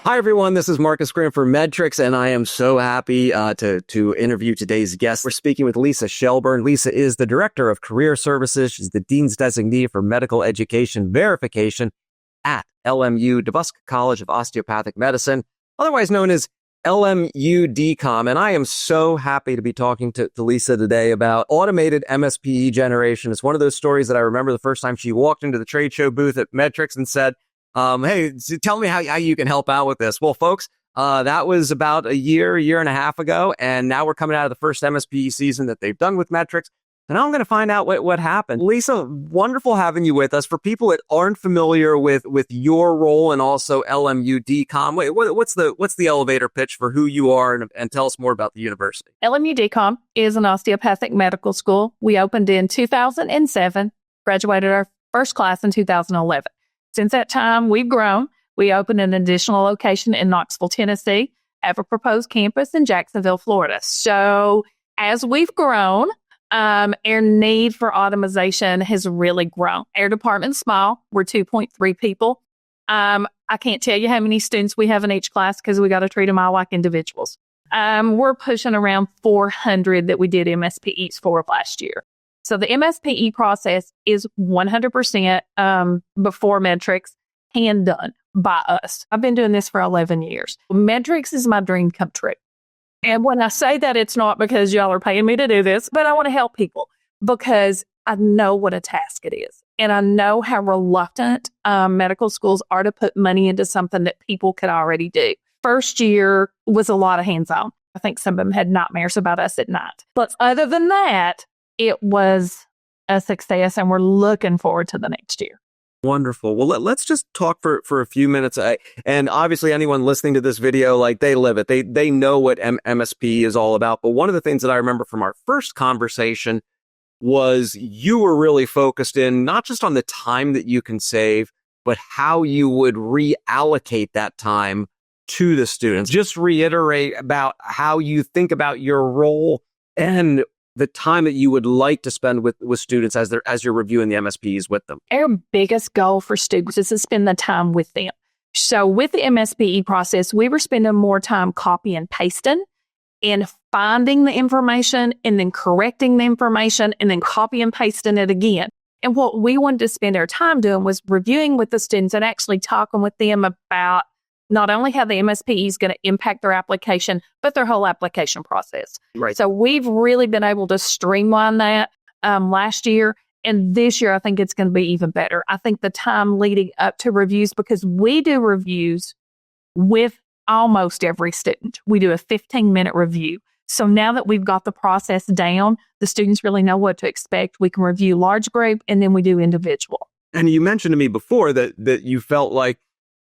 Hi, everyone. This is Marcus Graham for Medtrics, and I am so happy to interview today's guest. We're speaking with Lisa Shelburne. Lisa is the Director of Career Services. She's the Dean's Designee for Medical Education Verification at LMU-DCOM College of Osteopathic Medicine, otherwise known as LMU-DCOM. And I am so happy to be talking to Lisa today about automated MSPE generation. It's one of those stories that I remember the first time she walked into the trade show booth at Medtrics and said, hey, tell me how you can help out with this. Well, folks, that was about a year and a half ago. And now we're coming out of the first MSPE season that they've done with Medtrics. And now I'm going to find out what happened. Lisa, wonderful having you with us. For people that aren't familiar with your role and also LMU-DCOM, what's the elevator pitch for who you are and tell us more about the university? LMU-DCOM is an osteopathic medical school. We opened in 2007, graduated our first class in 2011. Since that time, we've grown. We opened an additional location in Knoxville, Tennessee, have a proposed campus in Jacksonville, Florida. So as we've grown, our need for automation has really grown. Our department's small. We're 2.3 people. I can't tell you how many students we have in each class because we got to treat them all like individuals. We're pushing around 400 that we did MSPEs for last year. So the MSPE process is 100% before Medtrics, hand done by us. I've been doing this for 11 years. Medtrics is my dream come true. And when I say that, it's not because y'all are paying me to do this, but I want to help people because I know what a task it is. And I know how reluctant medical schools are to put money into something that people could already do. First year was a lot of hands-on. I think some of them had nightmares about us at night. But other than that, it was a success, and we're looking forward to the next year. Wonderful. Well, let's just talk for a few minutes. And obviously, anyone listening to this video, like they live it. They know what MSP is all about. But one of the things that I remember from our first conversation was you were really focused in not just on the time that you can save, but how you would reallocate that time to the students. Just reiterate about how you think about your role and the time that you would like to spend with students as you're reviewing the MSPEs with them. Our biggest goal for students is to spend the time with them. So with the MSPE process, we were spending more time copy and pasting and finding the information and then correcting the information and then copy and pasting it again. And what we wanted to spend our time doing was reviewing with the students and actually talking with them about not only how the MSPE is going to impact their application, but their whole application process. Right. So we've really been able to streamline that last year. And this year, I think it's going to be even better. I think the time leading up to reviews, because we do reviews with almost every student. We do a 15-minute review. So now that we've got the process down, the students really know what to expect. We can review large group, and then we do individual. And you mentioned to me before that you felt like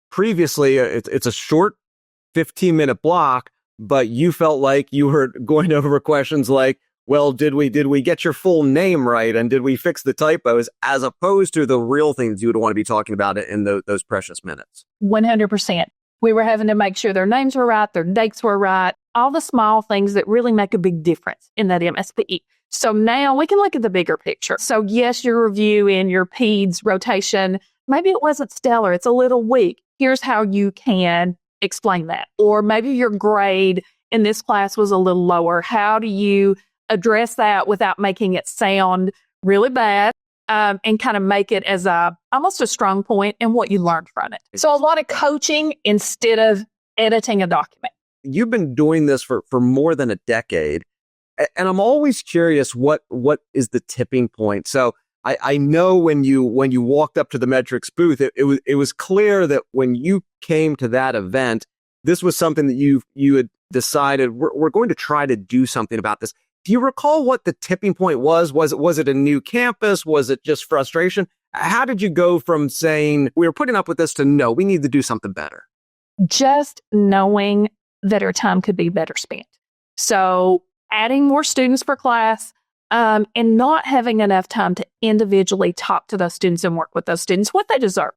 previously, it's a short 15-minute block, but you felt like you were going over questions like, well, did we get your full name right? And did we fix the typos, as opposed to the real things you would want to be talking about in those precious minutes? 100%. We were having to make sure their names were right, their dates were right, all the small things that really make a big difference in that MSPE. So now we can look at the bigger picture. So yes, your review in your PEDS rotation, maybe it wasn't stellar, it's a little weak. Here's how you can explain that. Or maybe your grade in this class was a little lower. How do you address that without making it sound really bad and kind of make it as almost a strong point in what you learned from it? So a lot of coaching instead of editing a document. You've been doing this for more than a decade. And I'm always curious, what is the tipping point? So I know when you walked up to the Medtrics booth, it was clear that when you came to that event, this was something that you had decided we're going to try to do something about this. Do you recall what the tipping point was? Was it a new campus? Was it just frustration? How did you go from saying we were putting up with this to no, we need to do something better? Just knowing that our time could be better spent. So adding more students per class, and not having enough time to individually talk to those students and work with those students what they deserve.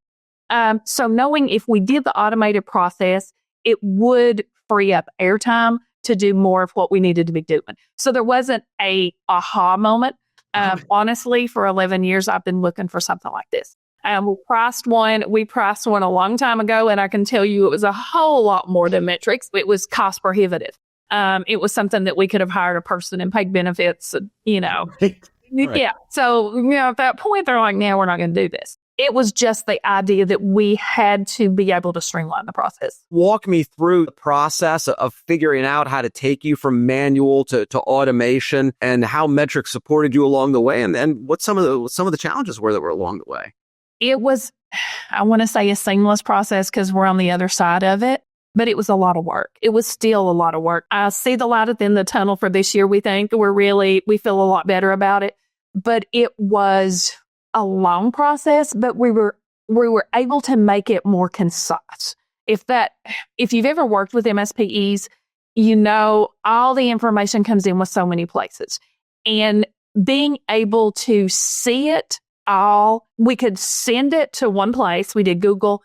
So knowing if we did the automated process, it would free up airtime to do more of what we needed to be doing. So there wasn't a aha moment. Honestly, for 11 years, I've been looking for something like this. We priced one a long time ago, and I can tell you it was a whole lot more than Medtrics. It was cost prohibitive. It was something that we could have hired a person and paid benefits, Right. Yeah. So, at that point, they're like, no, we're not going to do this. It was just the idea that we had to be able to streamline the process. Walk me through the process of figuring out how to take you from manual to automation, and how Medtrics supported you along the way, and what some of the challenges were that were along the way. It was, I want to say, a seamless process because we're on the other side of it, but it was a lot of work. It was still a lot of work. I see the light at the end of the tunnel for this year. We think we feel a lot better about it, but it was a long process, but we were able to make it more concise. If you've ever worked with MSPEs, all the information comes in with so many places, and being able to see it all, we could send it to one place. We did Google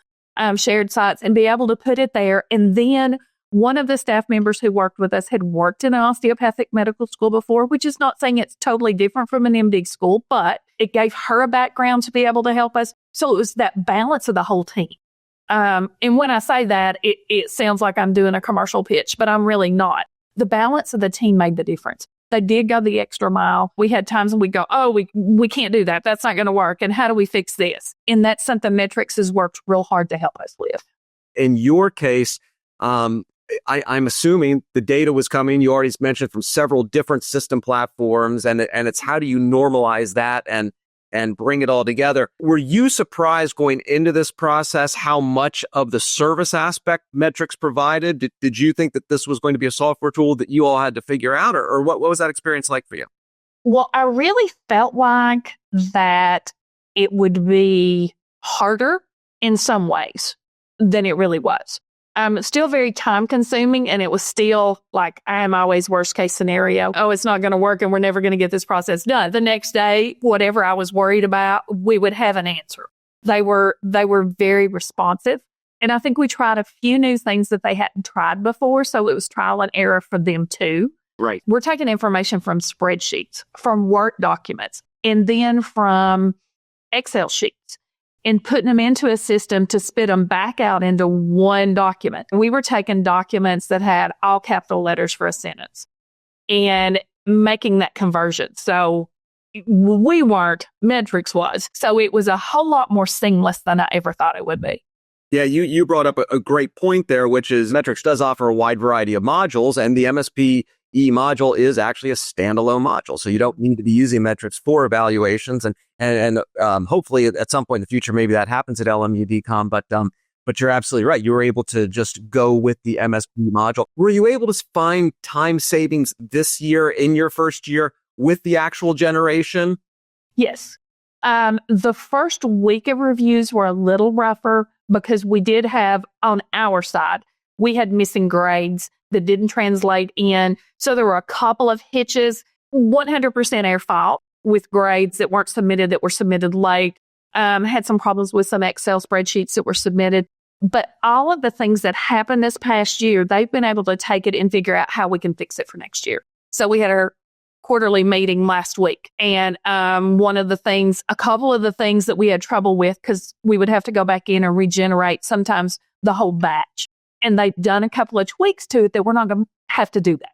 shared sites and be able to put it there. And then one of the staff members who worked with us had worked in an osteopathic medical school before, which is not saying it's totally different from an MD school, but it gave her a background to be able to help us. So it was that balance of the whole team. And when I say that, it sounds like I'm doing a commercial pitch, but I'm really not. The balance of the team made the difference. They did go the extra mile. We had times when we go, we can't do that. That's not going to work. And how do we fix this? And that's something Medtrics has worked real hard to help us with. In your case, I'm assuming the data was coming, you already mentioned, from several different system platforms, and it's how do you normalize that and bring it all together. Were you surprised going into this process how much of the service aspect Medtrics provided? Did you think that this was going to be a software tool that you all had to figure out, or what was that experience like for you? Well, I really felt like that it would be harder in some ways than it really was. It's still very time consuming, and it was still like, I'm always worst case scenario. Oh, it's not going to work and we're never going to get this process done. The next day, whatever I was worried about, we would have an answer. They were very responsive. And I think we tried a few new things that they hadn't tried before. So it was trial and error for them too. Right. We're taking information from spreadsheets, from Word documents, and then from Excel sheets, and putting them into a system to spit them back out into one document. We were taking documents that had all capital letters for a sentence and making that conversion. So we weren't, Medtrics was. So it was a whole lot more seamless than I ever thought it would be. Yeah, you brought up a great point there, which is Medtrics does offer a wide variety of modules, and the MSPE module is actually a standalone module. So you don't need to be using Medtrics for evaluations, and hopefully at some point in the future, maybe that happens at LMU-DCOM. But you're absolutely right. You were able to just go with the MSPE module. Were you able to find time savings this year in your first year with the actual generation? Yes. The first week of reviews were a little rougher because we did have, on our side, we had missing grades that didn't translate in. So there were a couple of hitches, 100% our fault, with grades that weren't submitted, that were submitted late. Had some problems with some Excel spreadsheets that were submitted. But all of the things that happened this past year, they've been able to take it and figure out how we can fix it for next year. So we had our quarterly meeting last week. And a couple of the things that we had trouble with, because we would have to go back in and regenerate sometimes the whole batch. And they've done a couple of tweaks to it that we're not going to have to do that.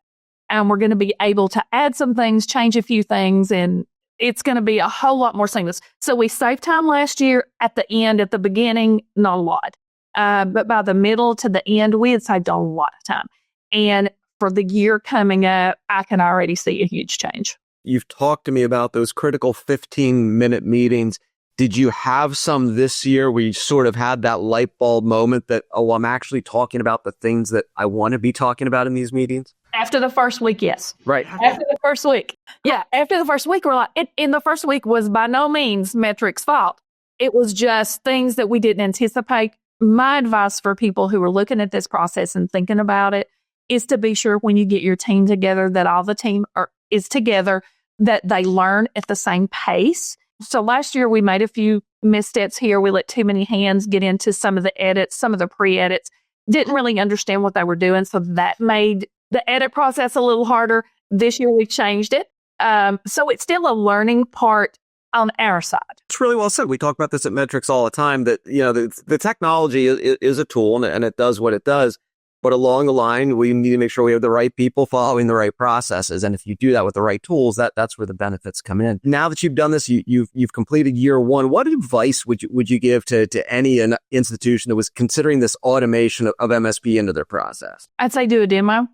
And we're going to be able to add some things, change a few things, and it's going to be a whole lot more seamless. So we saved time last year. At the end, at the beginning, not a lot. But by the middle to the end, we had saved a lot of time. And for the year coming up, I can already see a huge change. You've talked to me about those critical 15-minute meetings. Did you have some this year where you sort of had that light bulb moment that, I'm actually talking about the things that I want to be talking about in these meetings? After the first week, yes. Right. After the first week. Yeah. After the first week, we're like, in the first week was by no means Medtrics' fault. It was just things that we didn't anticipate. My advice for people who are looking at this process and thinking about it is to be sure when you get your team together that all the team is together, that they learn at the same pace. So last year we made a few missteps here. We let too many hands get into some of the edits, some of the pre-edits, didn't really understand what they were doing. So that made the edit process a little harder. This year we changed it. So it's still a learning part on our side. It's really well said. We talk about this at Medtrics all the time, that, the technology is a tool and it does what it does. But along the line, we need to make sure we have the right people following the right processes. And if you do that with the right tools, that's where the benefits come in. Now that you've done this, you've completed year one. What advice would you give to any institution that was considering this automation of MSP into their process? I'd say do a demo.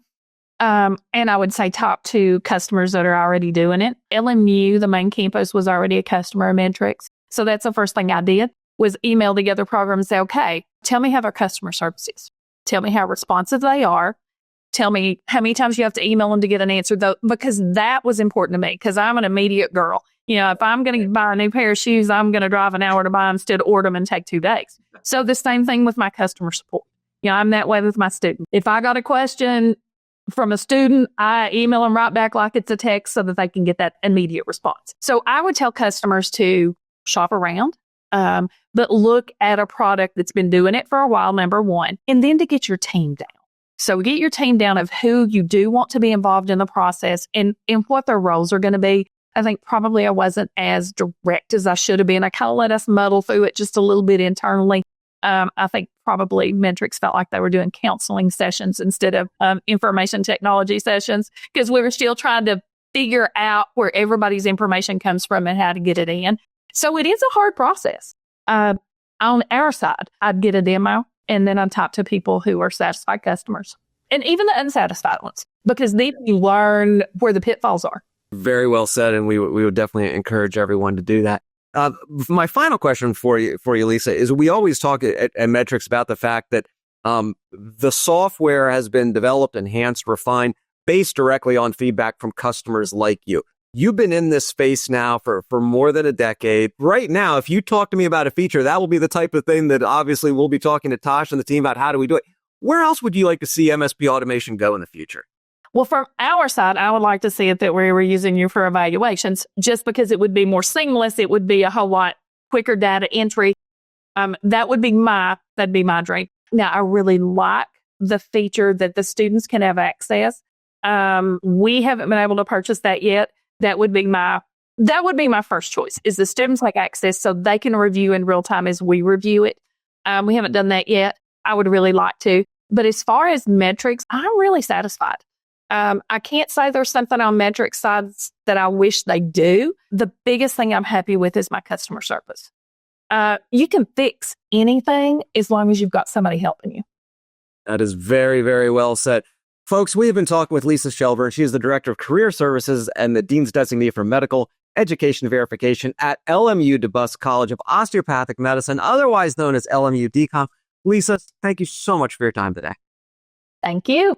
And I would say talk to customers that are already doing it. LMU, the main campus, was already a customer of Medtrics. So that's the first thing I did, was email together programs and say, okay, tell me how their customer service is. Tell me how responsive they are. Tell me how many times you have to email them to get an answer, though, because that was important to me, because I'm an immediate girl. If I'm going to buy a new pair of shoes, I'm going to drive an hour to buy them instead of order them and take 2 days. So the same thing with my customer support. I'm that way with my student. If I got a question from a student, I email them right back like it's a text so that they can get that immediate response. So I would tell customers to shop around. But look at a product that's been doing it for a while, number one, and then to get your team down. So get your team down of who you do want to be involved in the process and what their roles are going to be. I think probably I wasn't as direct as I should have been. I kind of let us muddle through it just a little bit internally. I think probably Medtrics felt like they were doing counseling sessions instead of information technology sessions, because we were still trying to figure out where everybody's information comes from and how to get it in. So it is a hard process. On our side, I'd get a demo and then I'd talk to people who are satisfied customers and even the unsatisfied ones, because then you learn where the pitfalls are. Very well said. And we would definitely encourage everyone to do that. My final question for you, Lisa, is we always talk at Medtrics about the fact that the software has been developed, enhanced, refined, based directly on feedback from customers like you. You've been in this space now for more than a decade. Right now, if you talk to me about a feature, that will be the type of thing that obviously we'll be talking to Tosh and the team about how do we do it. Where else would you like to see MSP automation go in the future? Well, from our side, I would like to see it that we were using you for evaluations, just because it would be more seamless. It would be a whole lot quicker data entry. That'd be my dream. Now, I really like the feature that the students can have access. We haven't been able to purchase that yet. That would be my first choice, is the students like access so they can review in real time as we review it. We haven't done that yet. I would really like to. But as far as Medtrics, I'm really satisfied. I can't say there's something on Medtrics sides that I wish they do. The biggest thing I'm happy with is my customer service. You can fix anything as long as you've got somebody helping you. That is very, very well said. Folks, we have been talking with Lisa Shelburne. She is the Director of Career Services and the Dean's Designee for Medical Education Verification at LMU-DCOM College of Osteopathic Medicine, otherwise known as LMU-DCOM. Lisa, thank you so much for your time today. Thank you.